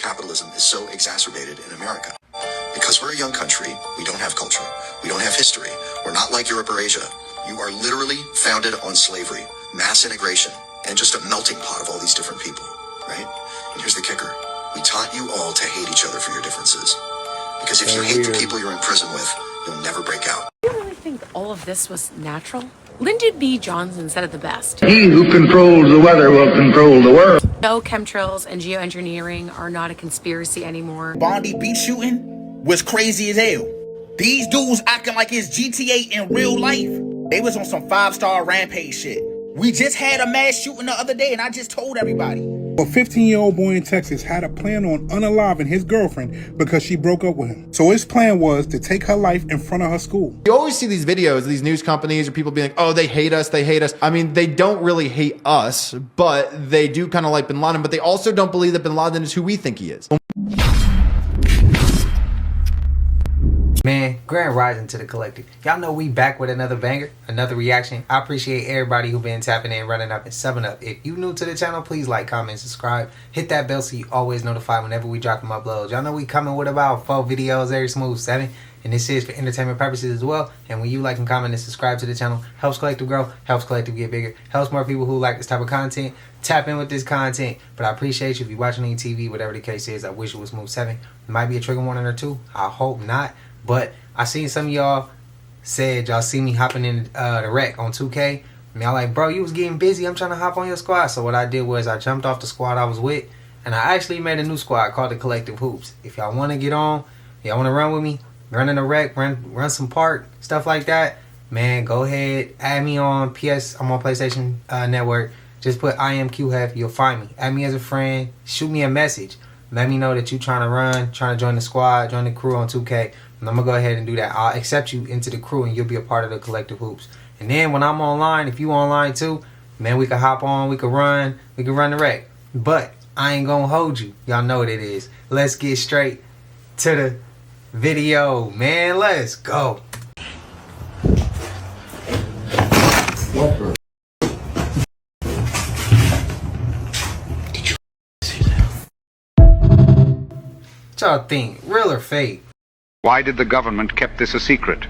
capitalism is so exacerbated in America. Because we're a young country, we don't have culture, we don't have history, we're not like Europe or Asia. You are literally founded on slavery, mass integration, and just a melting pot of all these different people, right? And here's the kicker. We taught you all to hate each other for your differences. Because if you hate the people you're in prison with, you'll never break out. Do you really think all of this was natural? Lyndon B. Johnson said it the best. He who controls the weather will control the world. No, chemtrails and geoengineering are not a conspiracy anymore. Bondi beach shooting was crazy as hell. These dudes acting like it's GTA in real life. They was on some 5-star rampage shit. We just had a mass shooting the other day and I just told everybody. A 15-year-old boy in Texas had a plan on unaliving his girlfriend because she broke up with him. So his plan was to take her life in front of her school. You always see these videos, these news companies or people being like, oh, they hate us, they hate us. I mean, they don't really hate us, but they do kind of like Bin Laden, but they also don't believe that Bin Laden is who we think he is. Man, grand rising to the collective. Y'all know we back with another banger, another reaction. I appreciate everybody who been tapping in, running up, and subbing up. If you new to the channel, please like, comment, subscribe. Hit that bell so you always notified whenever we drop them uploads. Y'all know we coming with about 4 videos every smooth 7. And this is for entertainment purposes as well. And when you like and comment and subscribe to the channel, helps Collective grow, helps Collective get bigger, helps more people who like this type of content tap in with this content. But I appreciate you if you're watching on TV, whatever the case is. I wish it was smooth 7. It might be a trigger warning or 2. I hope not. But I seen some of y'all said y'all see me hopping in the rec on 2K. I mean, I'm like, bro, you was getting busy. I'm trying to hop on your squad. So what I did was I jumped off the squad I was with, and I actually made a new squad called the Collective Hoops. If y'all want to get on, y'all want to run with me, run in the rec, run some park, stuff like that, man, go ahead, add me on PS. I'm on PlayStation Network. Just put IamQueHeff. You'll find me. Add me as a friend. Shoot me a message. Let me know that you trying to run, trying to join the squad, join the crew on 2K. And I'm going to go ahead and do that. I'll accept you into the crew and you'll be a part of the Collective Hoops. And then when I'm online, if you online too, man, we can hop on, we can run the rec. But I ain't going to hold you. Y'all know what it is. Let's get straight to the video, man. Let's go. What y'all think? Real or fake? Why did the government keep this a secret?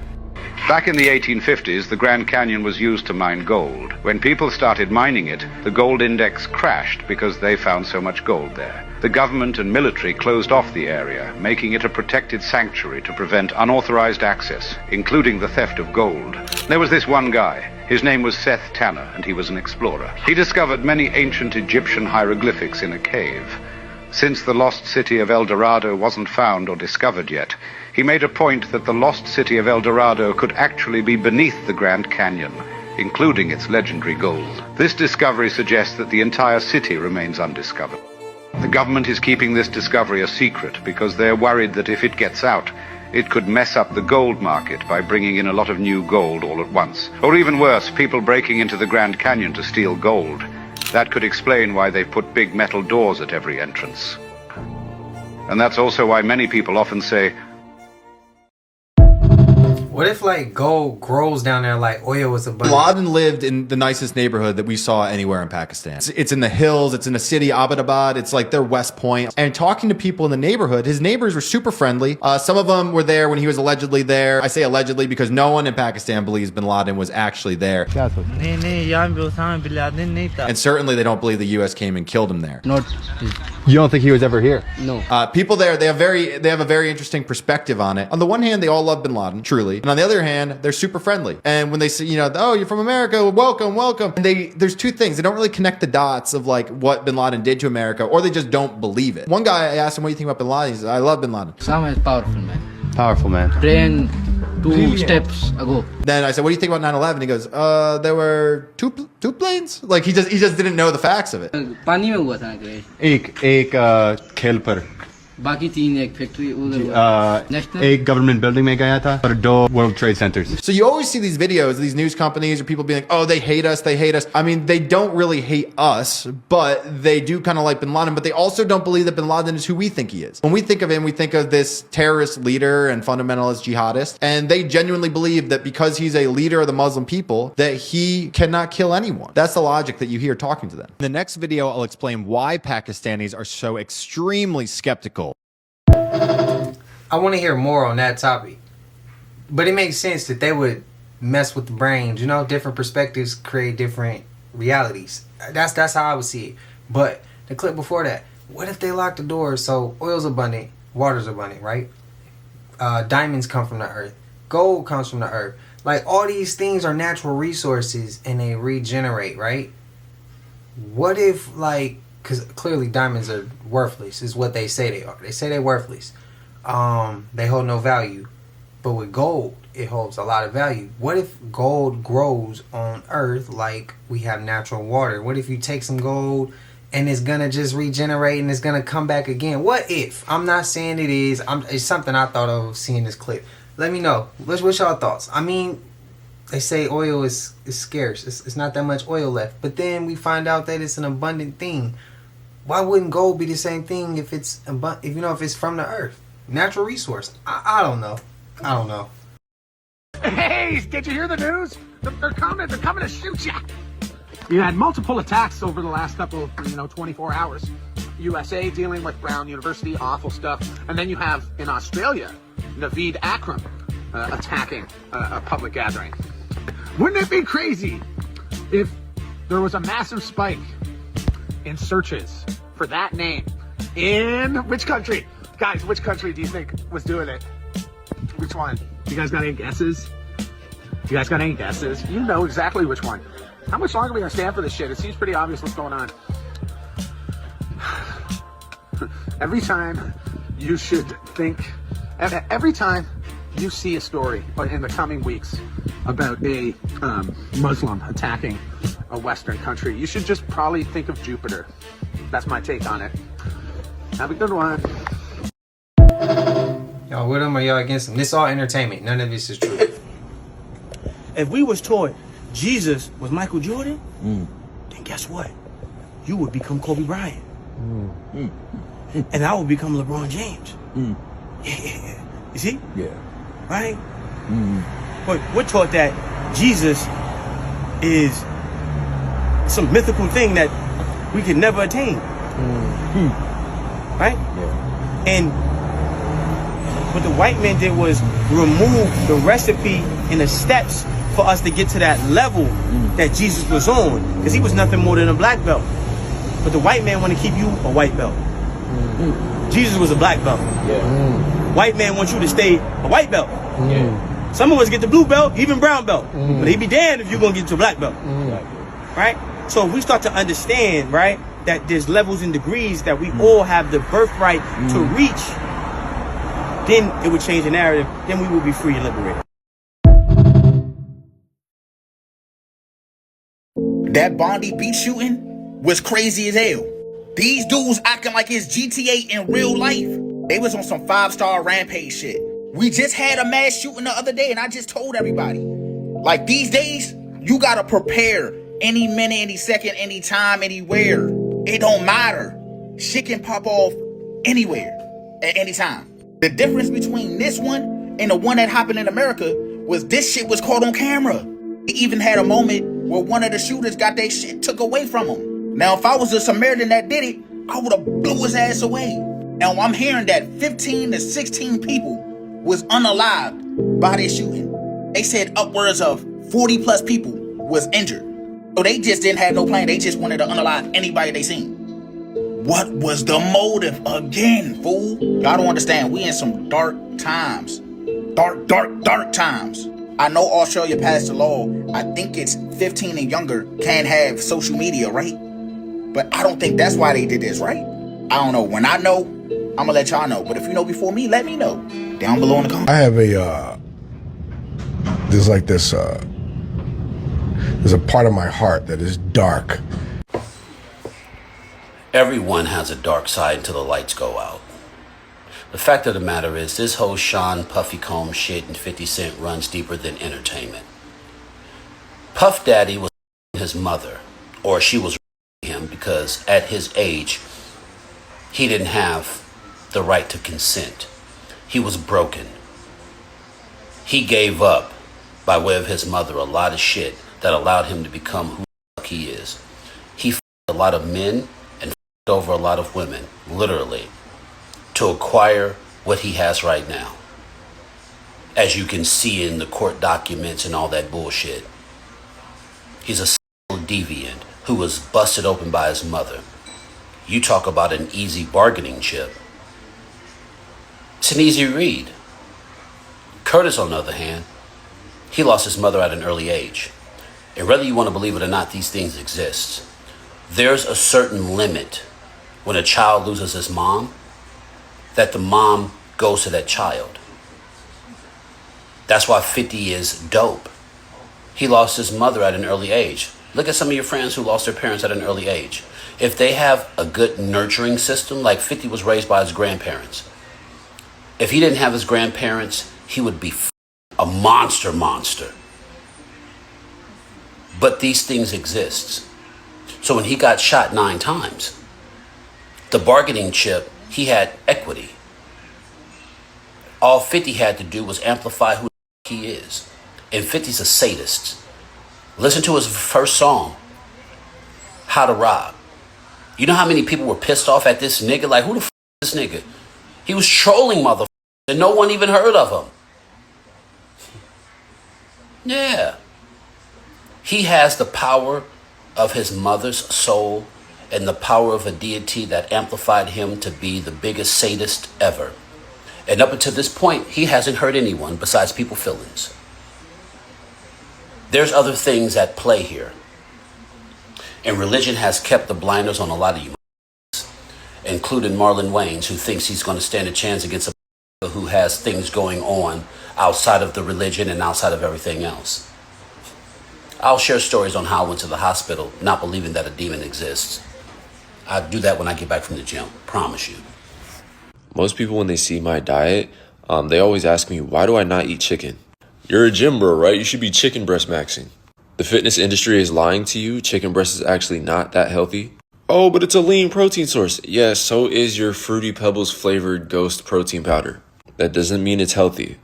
Back in the 1850s, the Grand Canyon was used to mine gold. When people started mining it, the gold index crashed because they found so much gold there. The government and military closed off the area, making it a protected sanctuary to prevent unauthorized access, including the theft of gold. There was this one guy. His name was Seth Tanner, and he was an explorer. He discovered many ancient Egyptian hieroglyphics in a cave. Since the lost city of El Dorado wasn't found or discovered yet, he made a point that the lost city of El Dorado could actually be beneath the Grand Canyon, including its legendary gold. This discovery suggests that the entire city remains undiscovered. The government is keeping this discovery a secret because they're worried that if it gets out, it could mess up the gold market by bringing in a lot of new gold all at once. Or even worse, people breaking into the Grand Canyon to steal gold. That could explain why they put big metal doors at every entrance. And that's also why many people often say, what if like gold grows down there like oil was abundant? Laden lived in the nicest neighborhood that we saw anywhere in Pakistan. It's in the hills, it's in the city, Abbottabad, it's like their West Point. And talking to people in the neighborhood, his neighbors were super friendly. Some of them were there when he was allegedly there. I say allegedly because no one in Pakistan believes Bin Laden was actually there. And certainly they don't believe the US came and killed him there. You don't think he was ever here? No. People there, they have a very interesting perspective on it. On the one hand, they all love Bin Laden, truly. And on the other hand, they're super friendly. And when they say, you know, oh, you're from America, welcome, welcome. And there's two things. They don't really connect the dots of like what Bin Laden did to America, or they just don't believe it. One guy, I asked him, what do you think about Bin Laden? He says, I love Bin Laden. Osama is powerful man. Powerful man. Brain 2 steps ago. Then I said, what do you think about 9/11? He goes, there were two planes? Like he just didn't know the facts of it. पानी में हुआ था ना crash. एक खेल पर बाकी 3 एक फैक्ट्री उधर नेशनल एक गवर्नमेंट बिल्डिंग में गया था और 2 world trade centres. So you always see these videos, these news companies or people being like, oh, they hate us, they hate us. I mean, they don't really hate us, but they do kind of like bin Laden, but they also don't believe that bin Laden is who we think he is. When we think of him, we think of this terrorist leader and fundamentalist jihadist, and they genuinely believe that because he's a leader of the Muslim people, that he cannot kill anyone. That's the logic that you hear talking to them. In the next video, I'll explain why Pakistanis are so extremely skeptical. I want to hear more on that topic. But it makes sense that they would mess with the brains. You know, different perspectives create different realities. That's how I would see it. But the clip before that, what if they lock the doors so oil's abundant, water's abundant, right? Diamonds come from the earth. Gold comes from the earth. Like, all these things are natural resources and they regenerate, right? What if, like, because clearly diamonds are worthless is what they say they are. They say they're worthless. They hold no value. But with gold, it holds a lot of value. What if gold grows on earth like we have natural water? What if you take some gold and it's going to just regenerate and it's going to come back again? What if? I'm not saying it is. It's something I thought of seeing this clip. Let me know. What's y'all thoughts? I mean, they say oil is scarce. It's not that much oil left. But then we find out that it's an abundant thing. Why wouldn't gold be the same thing if it's if it's from the earth? Natural resource. I don't know. I don't know. Hey, did you hear the news? They're coming. They're coming to shoot you. You had multiple attacks over the last couple of 24 hours. USA dealing with Brown University, awful stuff. And then you have in Australia, Naveed Akram attacking a public gathering. Wouldn't it be crazy if there was a massive spike in searches for that name in which country? Guys, which country do you think was doing it? Which one? You guys got any guesses? You guys got any guesses? You know exactly which one. How much longer are we gonna stand for this shit? It seems pretty obvious what's going on. Every time you should think, every time you see a story in the coming weeks about a Muslim attacking a Western country, you should just probably think of Jupiter. That's my take on it. Have a good one. Y'all with them or y'all against them? This is all entertainment. None of this is true. If we was taught Jesus was Michael Jordan, then guess what? You would become Kobe Bryant. And I would become LeBron James. Yeah. You see? Yeah. Right? But we're taught that Jesus is some mythical thing that we could never attain. Right? Yeah. And what the white man did was remove the recipe and the steps for us to get to that level that Jesus was on. Because he was nothing more than a black belt. But the white man want to keep you a white belt. Jesus was a black belt. Yeah. White man wants you to stay a white belt. Yeah. Some of us get the blue belt, even brown belt. But he be damned if you're going to get to a black belt. Right? So if we start to understand, right, that there's levels and degrees that we all have the birthright to reach, then it would change the narrative. Then we will be free and liberated. That Bondi beach shooting was crazy as hell. These dudes acting like it's GTA in real life. They was on some 5-star rampage shit. We just had a mass shooting the other day and I just told everybody. Like, these days, you gotta prepare any minute, any second, any time, anywhere. It don't matter. Shit can pop off anywhere at any time. The difference between this one and the one that happened in America was this shit was caught on camera. It even had a moment where one of the shooters got their shit took away from him. Now, if I was a Samaritan that did it, I would have blew his ass away. Now, I'm hearing that 15 to 16 people was unalived by this shooting. They said upwards of 40 plus people was injured. So they just didn't have no plan. They just wanted to unalive anybody they seen. What was the motive again, fool? Y'all don't understand. We in some dark times. Dark times. I know Australia passed a law. I think it's 15 and younger can't have social media, right? But I don't think that's why they did this, right? I don't know. When I know, I'm gonna let y'all know. But if you know before me, let me know. Down below in the comments. I have there's a part of my heart that is dark. Everyone has a dark side until the lights go out. The fact of the matter is, this whole Sean Puffy Comb shit and 50 Cent runs deeper than entertainment. Puff Daddy was his mother, or she was him, because at his age, he didn't have the right to consent. He was broken. He gave up, by way of his mother, a lot of shit that allowed him to become who the fuck he is. He fucked a lot of men and fucked over a lot of women, literally, to acquire what he has right now. As you can see in the court documents and all that bullshit. He's a sexual deviant who was busted open by his mother. You talk about an easy bargaining chip. It's an easy read. Curtis, on the other hand, he lost his mother at an early age. And whether you want to believe it or not, these things exist. There's a certain limit when a child loses his mom, that the mom goes to that child. That's why 50 is dope. He lost his mother at an early age. Look at some of your friends who lost their parents at an early age. If they have a good nurturing system, like 50 was raised by his grandparents. If he didn't have his grandparents, he would be a monster. But these things exist. So when he got shot 9 times, the bargaining chip, he had equity. All 50 had to do was amplify who he is. And 50's a sadist. Listen to his first song, How to Rob. You know how many people were pissed off at this nigga? Like, who the f is this nigga? He was trolling motherfuckers and no one even heard of him. Yeah. He has the power of his mother's soul and the power of a deity that amplified him to be the biggest sadist ever. And up until this point, he hasn't hurt anyone besides people's feelings. There's other things at play here. And religion has kept the blinders on a lot of you, including Marlon Wayans, who thinks he's going to stand a chance against a who has things going on outside of the religion and outside of everything else. I'll share stories on how I went to the hospital, not believing that a demon exists. I'll do that when I get back from the gym, promise you. Most people, when they see my diet, they always ask me, why do I not eat chicken? You're a gym bro, right? You should be chicken breast maxing. The fitness industry is lying to you. Chicken breast is actually not that healthy. Oh, but it's a lean protein source. Yeah, so is your Fruity Pebbles flavored ghost protein powder. That doesn't mean it's healthy.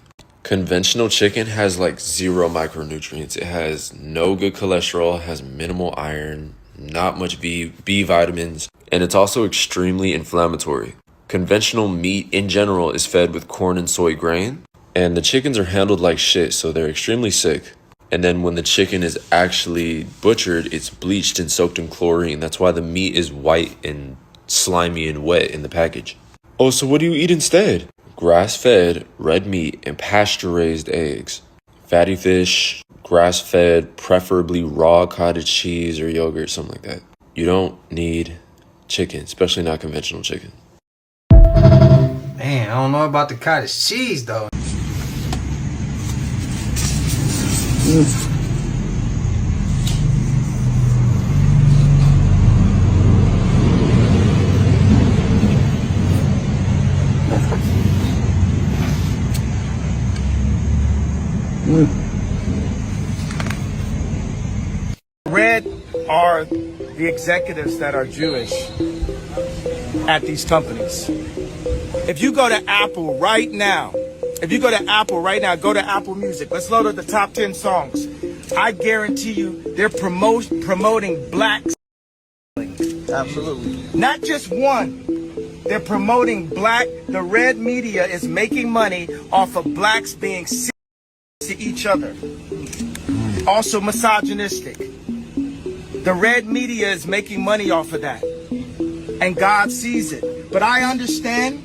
Conventional chicken has like 0 micronutrients. It has no good cholesterol, has minimal iron, not much B vitamins, and it's also extremely inflammatory. Conventional meat in general is fed with corn and soy grain, and the chickens are handled like shit, so they're extremely sick. And then when the chicken is actually butchered, it's bleached and soaked in chlorine. That's why the meat is white and slimy and wet in the package. Oh, so what do you eat instead? Grass-fed red meat and pasture-raised eggs. Fatty fish, grass-fed, preferably raw cottage cheese or yogurt, something like that. You don't need chicken, especially not conventional chicken. Man, I don't know about the cottage cheese though. Red are the executives that are Jewish at these companies. If you go to Apple right now, go to Apple Music. Let's load up the top 10 songs. I guarantee you they're promoting black. Absolutely. Not just one. They're promoting black. The red media is making money off of blacks being sick to each other. Also misogynistic. The red media is making money off of that. And God sees it. But I understand,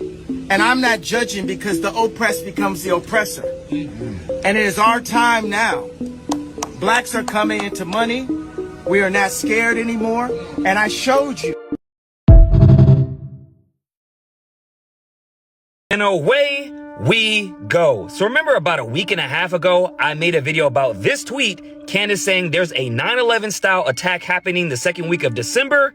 and I'm not judging because the oppressed becomes the oppressor. And it is our time now. Blacks are coming into money. We are not scared anymore. And I showed you. And away we go. So remember about a week and a half ago, I made a video about this tweet, Candace saying there's a 9/11 style attack happening the second week of December.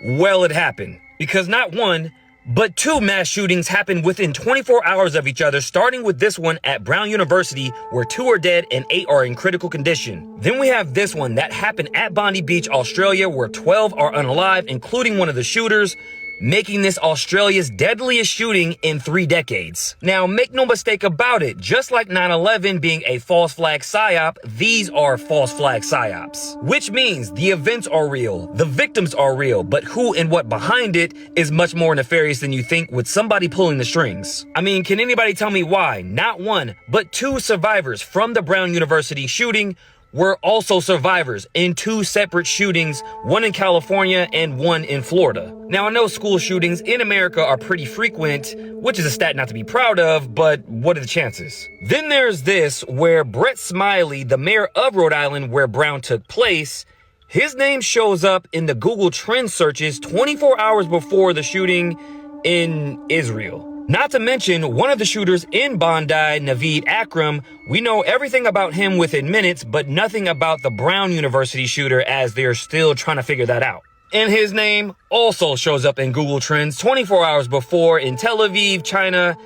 Well, it happened because not one, But 2 mass shootings happened within 24 hours of each other, starting with this one at Brown University, where 2 are dead and 8 are in critical condition. Then we have this one that happened at Bondi Beach, Australia, where 12 are unalive, including one of the shooters, making this Australia's deadliest shooting in 3 decades. Now, make no mistake about it, just like 9/11 being a false flag psyop, these are false flag psyops. Which means the events are real, the victims are real, but who and what behind it is much more nefarious than you think, with somebody pulling the strings. I mean, can anybody tell me why not 1, but 2 survivors from the Brown University shooting were also survivors in 2 separate shootings, one in California and one in Florida? Now, I know school shootings in America are pretty frequent, which is a stat not to be proud of, but what are the chances? Then there's this, where Brett Smiley, the mayor of Rhode Island where Brown took place, his name shows up in the Google Trend searches 24 hours before the shooting in Israel. Not to mention, one of the shooters in Bondi, Naveed Akram, we know everything about him within minutes, but nothing about the Brown University shooter, as they're still trying to figure that out. And his name also shows up in Google Trends 24 hours before in Tel Aviv, China,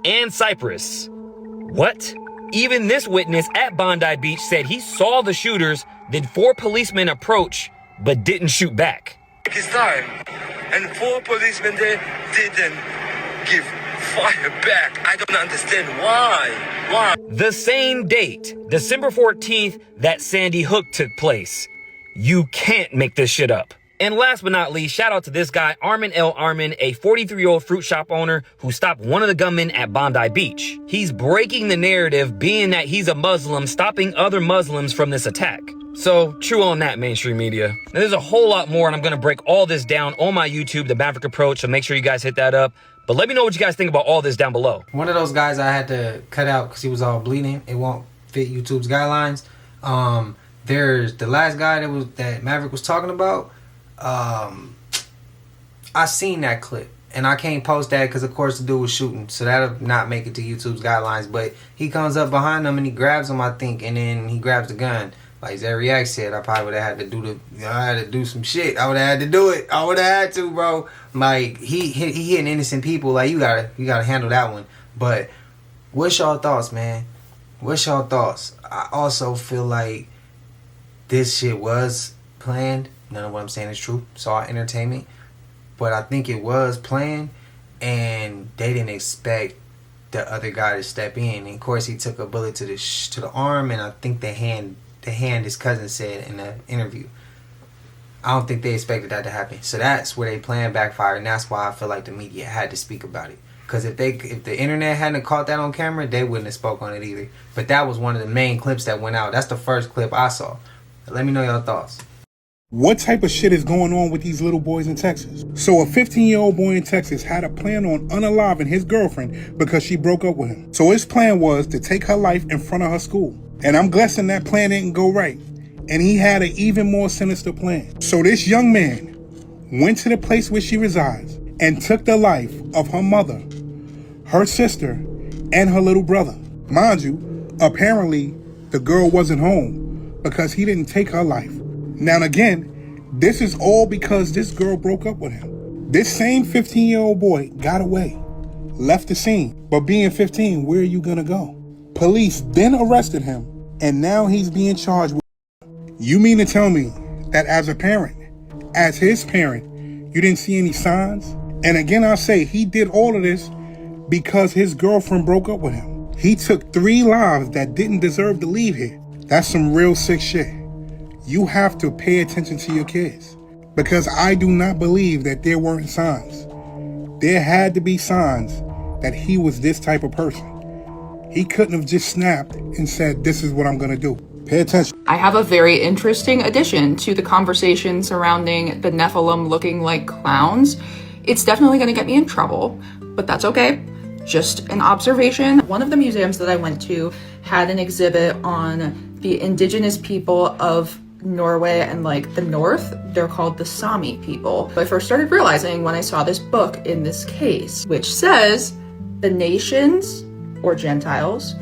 and Cyprus. What? Even this witness at Bondi Beach said he saw the shooters, then 4 policemen approach, but didn't shoot back. His time, and 4 policemen there didn't give fire back. I don't understand why. The same date, December 14th, that Sandy Hook took place. You can't make this shit up. And last but not least, shout out to this guy, Armin L. Armin, a 43-year-old fruit shop owner who stopped one of the gunmen at Bondi Beach. He's breaking the narrative, being that he's a Muslim, stopping other Muslims from this attack. So, true on that, mainstream media. Now, there's a whole lot more, and I'm going to break all this down on my YouTube, The Maverick Approach, so make sure you guys hit that up. But let me know what you guys think about all this down below. One of those guys I had to cut out because he was all bleeding. It won't fit YouTube's guidelines. There's the last guy that Maverick was talking about. I seen that clip, and I can't post that because, of course, the dude was shooting, so that'll not make it to YouTube's guidelines. But he comes up behind him and he grabs him, I think, and then he grabs the gun. Like Zeriak said, I probably would have had to do I had to do some shit. I would have had to do it. I would have had to, bro. Like he hitting innocent people. Like you gotta handle that one. But what's y'all thoughts, man? What's y'all thoughts? I also feel like this shit was planned. None of what I'm saying is true. It's all entertainment. But I think it was planned, and they didn't expect the other guy to step in. And of course, he took a bullet to the arm, and I think the hand his cousin said in the interview. I don't think they expected that to happen. So that's where they plan backfired, and that's why I feel like the media had to speak about it. Because if the internet hadn't caught that on camera, they wouldn't have spoke on it either. But that was one of the main clips that went out. That's the first clip I saw. Let me know your thoughts. What type of shit is going on with these little boys in Texas? So a 15-year-old boy in Texas had a plan on unaliving his girlfriend because she broke up with him. So his plan was to take her life in front of her school. And I'm guessing that plan didn't go right. And he had an even more sinister plan. So this young man went to the place where she resides and took the life of her mother, her sister, and her little brother. Mind you, apparently the girl wasn't home because he didn't take her life. Now again, this is all because this girl broke up with him. This same 15-year-old boy got away, left the scene. But being 15, where are you gonna go? Police then arrested him, and now he's being charged with. You mean to tell me that as a parent, as his parent, you didn't see any signs? And again, I say he did all of this because his girlfriend broke up with him. He took 3 lives that didn't deserve to leave here. That's some real sick shit. You have to pay attention to your kids, because I do not believe that there weren't signs. There had to be signs that he was this type of person. He couldn't have just snapped and said, this is what I'm gonna do. Pay attention. I have a very interesting addition to the conversation surrounding the Nephilim looking like clowns. It's definitely gonna get me in trouble, but that's okay. Just an observation. One of the museums that I went to had an exhibit on the indigenous people of Norway and like the North. They're called the Sami people. I first started realizing when I saw this book in this case, which says the nations or Gentiles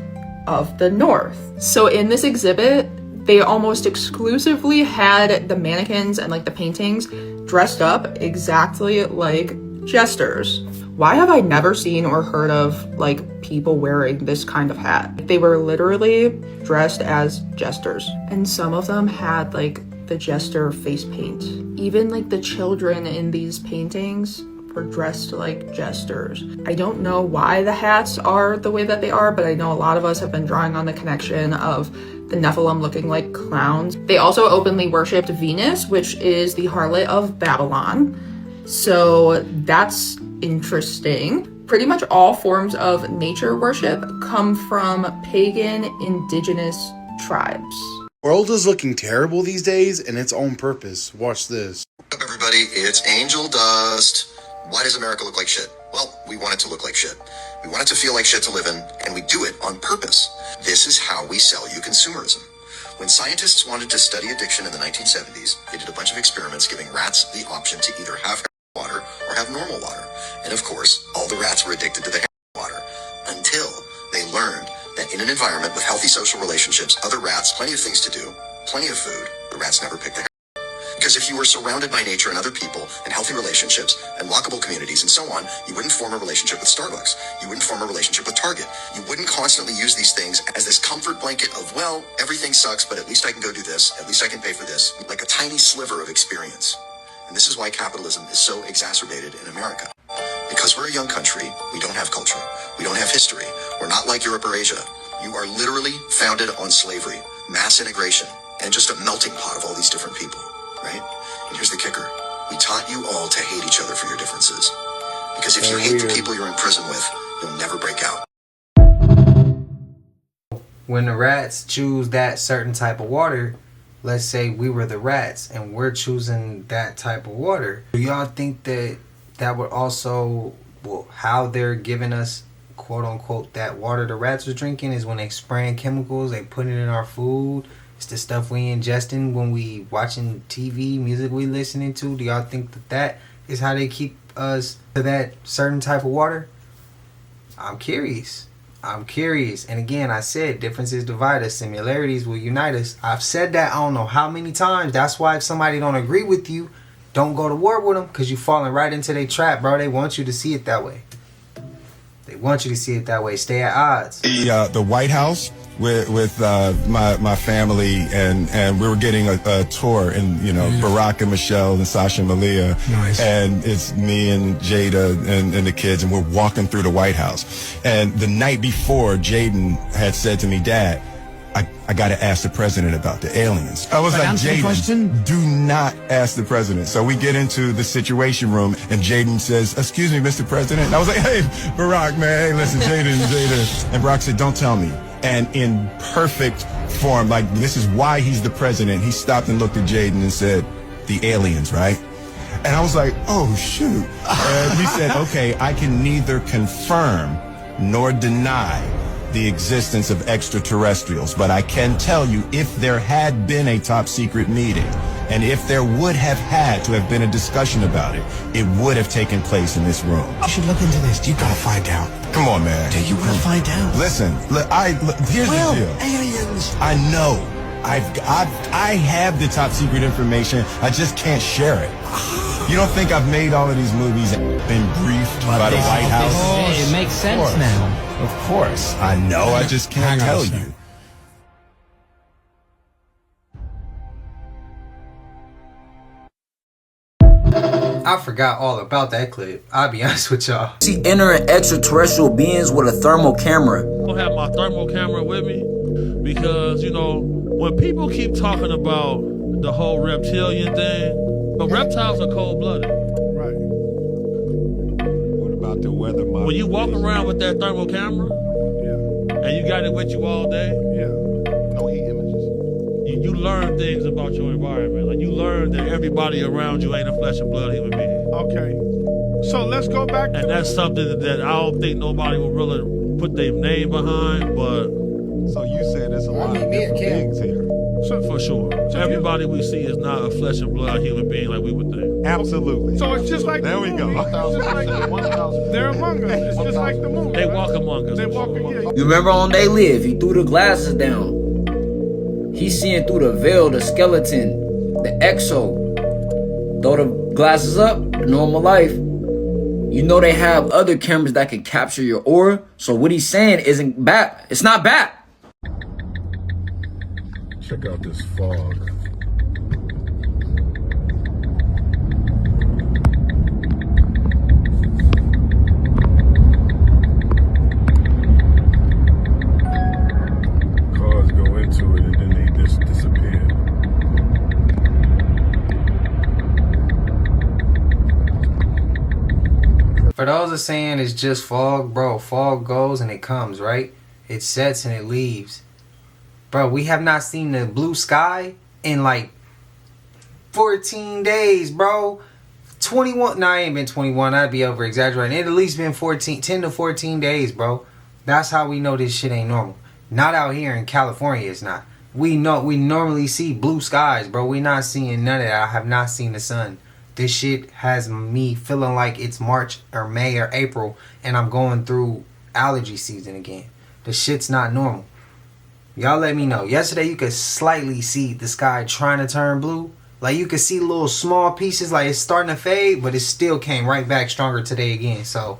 of the North. So in this exhibit, they almost exclusively had the mannequins and like the paintings dressed up exactly like jesters. Why have I never seen or heard of like people wearing this kind of hat? They were literally dressed as jesters, and some of them had like the jester face paint. Even like the children in these paintings were dressed like jesters. I don't know why the hats are the way that they are, but I know a lot of us have been drawing on the connection of the Nephilim looking like clowns. They also openly worshipped Venus, which is the harlot of Babylon. So that's interesting. Pretty much all forms of nature worship come from pagan indigenous tribes. World is looking terrible these days, and it's on purpose. Watch this. What's up, everybody? It's Angel Dust. Why does America look like shit? Well, we want it to look like shit. We want it to feel like shit to live in, and we do it on purpose. This is how we sell you consumerism. When scientists wanted to study addiction in the 1970s, they did a bunch of experiments giving rats the option to either have water or have normal water. And of course, all the rats were addicted to the water until they learned that in an environment with healthy social relationships, other rats, plenty of things to do, plenty of food, the rats never picked the Because if you were surrounded by nature and other people and healthy relationships and lockable communities and so on, you wouldn't form a relationship with Starbucks. You wouldn't form a relationship with Target. You wouldn't constantly use these things as this comfort blanket of, well, everything sucks, but at least I can go do this. At least I can pay for this. Like a tiny sliver of experience. And this is why capitalism is so exacerbated in America. Because we're a young country, we don't have culture. We don't have history. We're not like Europe or Asia. You are literally founded on slavery, mass integration, and just a melting pot of all these different people. Right? And here's the kicker. We taught you all to hate each other for your differences. Because if you hate the people you're in prison with, you'll never break out. When the rats choose that certain type of water, let's say we were the rats and we're choosing that type of water, do y'all think that that would also, well, how they're giving us quote unquote that water the rats are drinking is when they spraying chemicals, they put it in our food? It's the stuff we ingesting when we watching TV, music we listening to. Do y'all think that that is how they keep us to that certain type of water? I'm curious. And again, I said differences divide us, similarities will unite us. I've said that I don't know how many times. That's why if somebody don't agree with you, don't go to war with them, because you're falling right into their trap, bro. They want you to see it that way. They want you to see it that way. Stay at odds. The White House with my family, and we were getting a tour, and Barack and Michelle and Sasha and Malia. Nice. And it's me and Jada and the kids, and we're walking through the White House. And the night before, Jaden had said to me, Dad, I got to ask the president about the aliens. I was like, Jaden, do not ask the president. So we get into the situation room, and Jaden says, excuse me, Mr. President. And I was like, hey, Barack, man, hey, listen, Jada. And Barack said, don't tell me. And in perfect form, like, this is why he's the president, he stopped and looked at Jaden and said, the aliens, right? And I was like, oh, shoot. And he said, okay, I can neither confirm nor deny the existence of extraterrestrials, but I can tell you, if there had been a top secret meeting, and if there would have had to have been a discussion about it, it would have taken place in this room. You should look into this. You gotta find out. Come on, man. You gotta find out. Listen, here's the deal. Aliens. I know. I have the top secret information. I just can't share it. You don't think I've made all of these movies and been briefed by the White House? It makes sense now. Of course. I know. I just can't tell you. I forgot all about that clip. I'll be honest with y'all. See entering extraterrestrial beings with a thermal camera. I have my thermal camera with me because, when people keep talking about the whole reptilian thing, but reptiles are cold-blooded. Right. What about the weather model? When you walk around with that thermal camera, and you got it with you all day, no heat images. You learn things about your environment. Like, you learn that everybody around you ain't a flesh and blood human being. Okay. So let's go back. And that's something that I don't think nobody will really put their name behind, but... So you said there's a lot of different beings here. So for sure. Everybody we see is not a flesh and blood human being like we would think. Absolutely. So it's just like there we go. They're among us. It's just like the moon. They walk among us. They walk among us. You remember on They Live, he threw the glasses down. He's seeing through the veil, the skeleton, the exo. Throw the glasses up, normal life. You know they have other cameras that can capture your aura. So what he's saying isn't bad. It's not bad. Check out this fog. Cars go into it and then they just disappear. For those that saying it's just fog, bro, fog goes and it comes, right? It sets and it leaves. Bro, we have not seen the blue sky in like 14 days, bro. 21, nah, I ain't been 21, I'd be over exaggerating. It at least been 10 to 14 days, bro. That's how we know this shit ain't normal. Not out here in California, it's not. We normally see blue skies, bro. We not seeing none of that. I have not seen the sun. This shit has me feeling like it's March or May or April and I'm going through allergy season again. The shit's not normal. Y'all let me know. Yesterday you could slightly see the sky trying to turn blue. Like you could see little small pieces like it's starting to fade, but it still came right back stronger today again. So,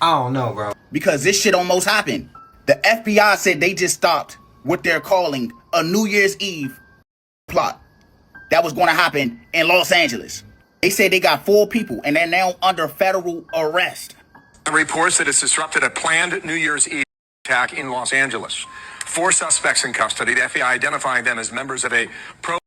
I don't know, bro. Because this shit almost happened. The FBI said they just stopped what they're calling a New Year's Eve plot that was going to happen in Los Angeles. They said they got 4 people and they're now under federal arrest. Reports that it's disrupted a planned New Year's Eve attack in Los Angeles. 4 suspects in custody, the FBI identifying them as members of a pro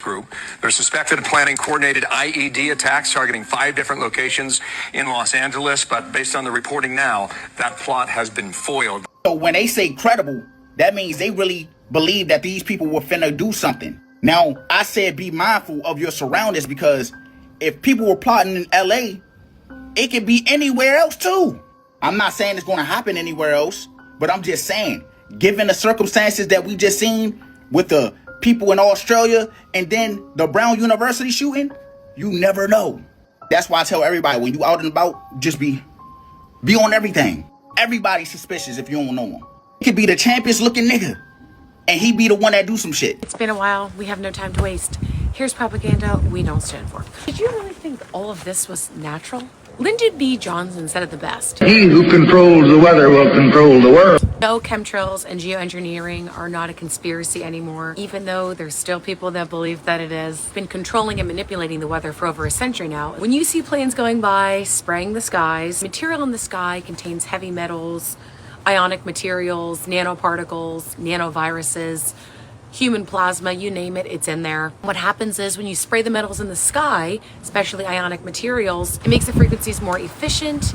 group. They're suspected of planning coordinated IED attacks targeting 5 different locations in Los Angeles, but based on the reporting now, that plot has been foiled. So when they say credible, that means they really believe that these people were finna do something. Now, I said be mindful of your surroundings because if people were plotting in LA, it could be anywhere else too. I'm not saying it's going to happen anywhere else, but I'm just saying, given the circumstances that we just seen with the people in Australia and then the Brown University shooting, you never know. That's why I tell everybody, when you out and about, just be on everything. Everybody's suspicious if you don't know him. It could be the champions looking nigga, and he be the one that do some shit. It's been a while. We have no time to waste. Here's propaganda we don't stand for. Did you really think all of this was natural? Lyndon B. Johnson said it the best. He who controls the weather will control the world. No, chemtrails and geoengineering are not a conspiracy anymore, even though there's still people that believe that it is. Been controlling and manipulating the weather for over a century now. When you see planes going by, spraying the skies, material in the sky contains heavy metals, ionic materials, nanoparticles, nanoviruses, human plasma, you name it, it's in there. What happens is when you spray the metals in the sky, especially ionic materials, it makes the frequencies more efficient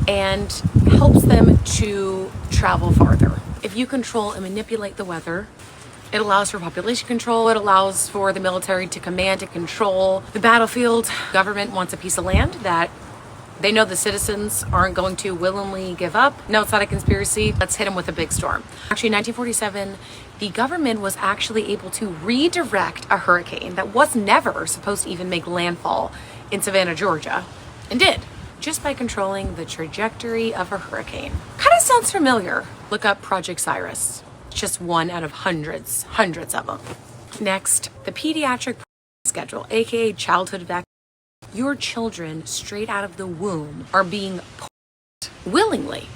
and helps them to travel farther. If you control and manipulate the weather, it allows for population control. It allows for the military to command and control the battlefield. Government wants a piece of land that they know the citizens aren't going to willingly give up. No, it's not a conspiracy. Let's hit them with a big storm. Actually, in 1947, the government was actually able to redirect a hurricane that was never supposed to even make landfall in Savannah, Georgia, and did, just by controlling the trajectory of a hurricane. Kind of sounds familiar. Look up Project Cyrus. It's just one out of hundreds of them. Next, the pediatric schedule, aka childhood vaccine. Your children straight out of the womb are being put willingly,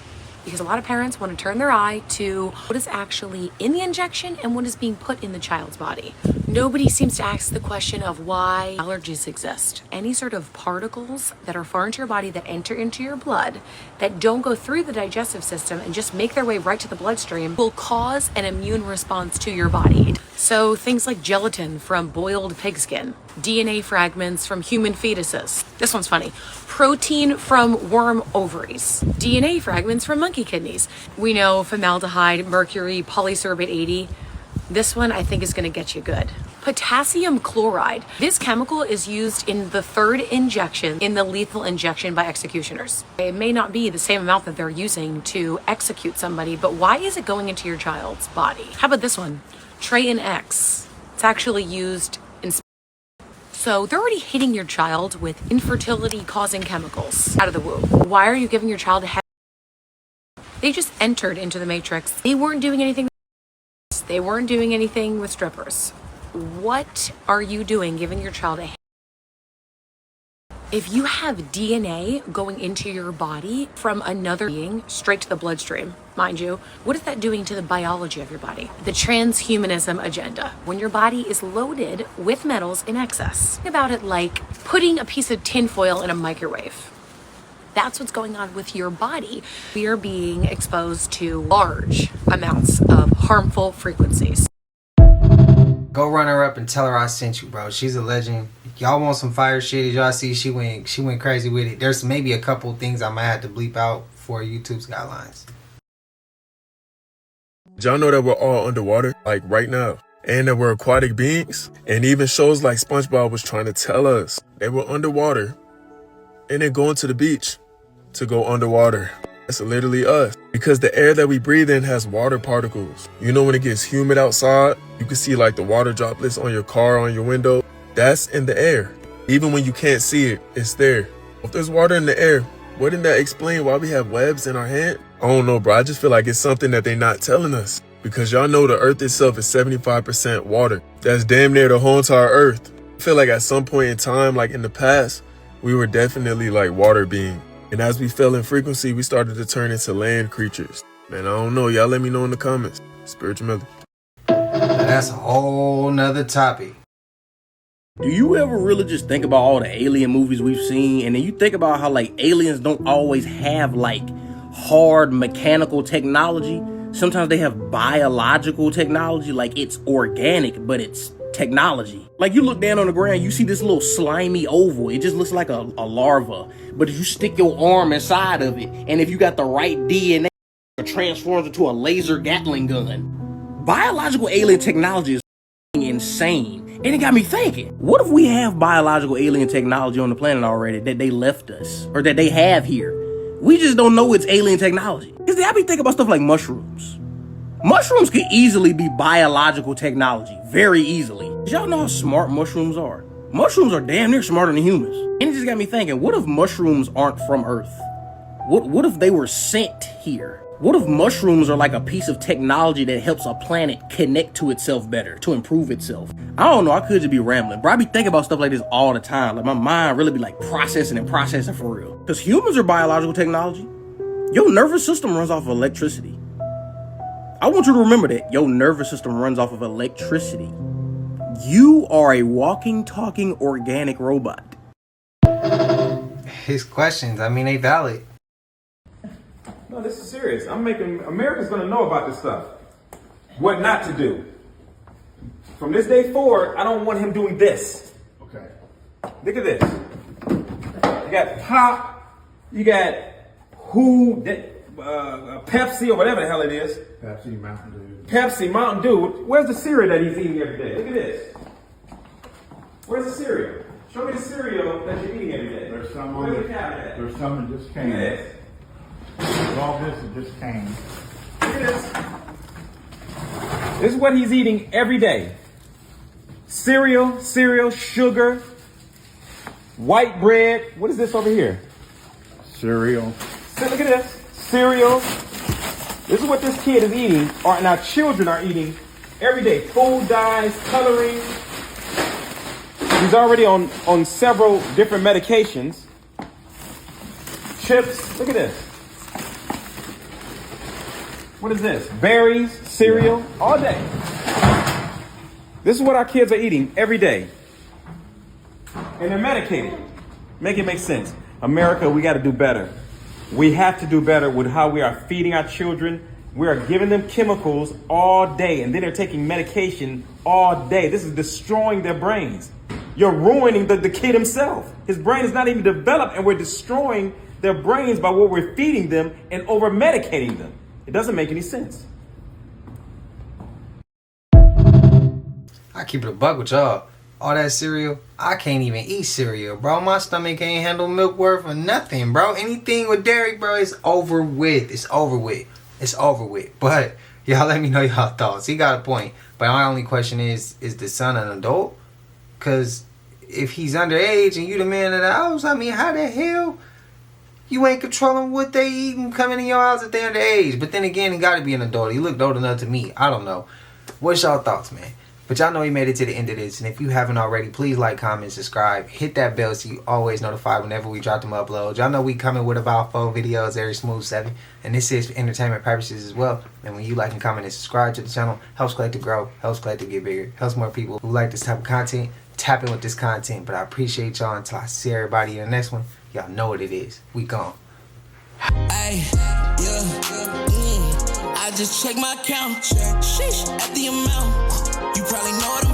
because a lot of parents want to turn their eye to what is actually in the injection and what is being put in the child's body. Nobody seems to ask the question of why allergies exist. Any sort of particles that are foreign to your body that enter into your blood that don't go through the digestive system and just make their way right to the bloodstream will cause an immune response to your body. So things like gelatin from boiled pigskin, DNA fragments from human fetuses. This one's funny. Protein from worm ovaries, DNA fragments from monkey kidneys. We know formaldehyde, mercury, polysorbate 80. This one I think is going to get you good. Potassium chloride. This chemical is used in the 3rd injection in the lethal injection by executioners. It may not be the same amount that they're using to execute somebody, but why is it going into your child's body? How about this one? Train X. It's actually used in. So they're already hitting your child with infertility causing chemicals out of the womb. Why are you giving your child a They just entered into the matrix. They weren't doing anything. They weren't doing anything with strippers. What are you doing giving your child a If you have DNA going into your body from another being straight to the bloodstream, mind you, what is that doing to the biology of your body? The transhumanism agenda. When your body is loaded with metals in excess. Think about it like putting a piece of tinfoil in a microwave. That's what's going on with your body. We are being exposed to large amounts of harmful frequencies. Go run her up and tell her I sent you, bro. She's a legend. Y'all want some fire shit? As y'all see, she went crazy with it. There's maybe a couple things I might have to bleep out for YouTube's guidelines. Did y'all know that we're all underwater, like right now? And that we're aquatic beings? And even shows like SpongeBob was trying to tell us that we're underwater and then going to the beach to go underwater. That's literally us. Because the air that we breathe in has water particles. You know when it gets humid outside, you can see like the water droplets on your car, on your window. That's in the air. Even when you can't see it, it's there. If there's water in the air, wouldn't that explain why we have webs in our hand? I don't know, bro. I just feel like it's something that they're not telling us. Because y'all know the earth itself is 75% water. That's damn near the whole entire earth. I feel like at some point in time, like in the past, we were definitely like water beings. And as we fell in frequency, we started to turn into land creatures. Man, I don't know. Y'all let me know in the comments. Spiritual Miller. That's a whole nother topic. Do you ever really just think about all the alien movies we've seen, and then you think about how like aliens don't always have like hard mechanical technology? Sometimes they have biological technology, like it's organic, but it's technology. Like you look down on the ground, you see this little slimy oval. It just looks like a larva. But if you stick your arm inside of it, and if you got the right DNA, it transforms into a laser Gatling gun. Biological alien technology is insane. And it got me thinking, what if we have biological alien technology on the planet already that they left us, or that they have here? We just don't know it's alien technology. Because I be thinking about stuff like mushrooms. Mushrooms could easily be biological technology, very easily. Y'all know how smart mushrooms are. Mushrooms are damn near smarter than humans. And it just got me thinking, what if mushrooms aren't from Earth? What if they were sent here? What if mushrooms are like a piece of technology that helps a planet connect to itself better, to improve itself? I don't know, I could just be rambling, bro. I be thinking about stuff like this all the time. Like my mind really be like processing for real. Because humans are biological technology. Your nervous system runs off of electricity. I want you to remember that. Your nervous system runs off of electricity. You are a walking, talking, organic robot. His questions, I mean, they valid. No, this is serious. America's gonna know about this stuff. What not to do. From this day forward, I don't want him doing this. Okay. Look at this. You got pop, you got Pepsi or whatever the hell it is. Pepsi, Mountain Dew. Pepsi, Mountain Dew. Where's the cereal that he's eating every day? Look at this. Where's the cereal? Show me the cereal that you're eating every day. There's some Where's the cabinet at? There's some that just came. Look at this. All this that just came. Look at this. This is what he's eating every day. Cereal, sugar, white bread. What is this over here? Cereal. Look at this. Cereal. This is what this kid is eating, and our children are eating every day. Food dyes, coloring. He's already on several different medications. Chips. Look at this. What is this? Berries, cereal, all day. This is what our kids are eating every day. And they're medicated. Make it make sense. America, we got to do better. We have to do better with how we are feeding our children. We are giving them chemicals all day, and then they're taking medication all day. This is destroying their brains. You're ruining the kid himself. His brain is not even developed, and we're destroying their brains by what we're feeding them and over-medicating them. It doesn't make any sense. I keep it a buck with y'all. All that cereal, I can't even eat cereal, bro. My stomach can't handle milk worth or nothing, bro. Anything with dairy, bro, it's over with. It's over with. It's over with. But y'all let me know y'all thoughts. He got a point. But my only question is the son an adult? Because if he's underage and you the man of the house, I mean, how the hell you ain't controlling what they eat and coming in your house if they're underage? But then again, he got to be an adult. He looked old enough to me. I don't know. What's y'all thoughts, man? But y'all know you made it to the end of this. And if you haven't already, please like, comment, subscribe. Hit that bell so you always notified whenever we drop them uploads. Y'all know we coming with about 4 videos every smooth 7. And this is for entertainment purposes as well. And when you like and comment and subscribe to the channel, helps Collective grow, helps Collective get bigger, helps more people who like this type of content tap in with this content. But I appreciate y'all until I see everybody in the next one. Y'all know what it is. We gone. Ay, yeah, I just check my account. Sheesh, at the amount. You probably know what I'm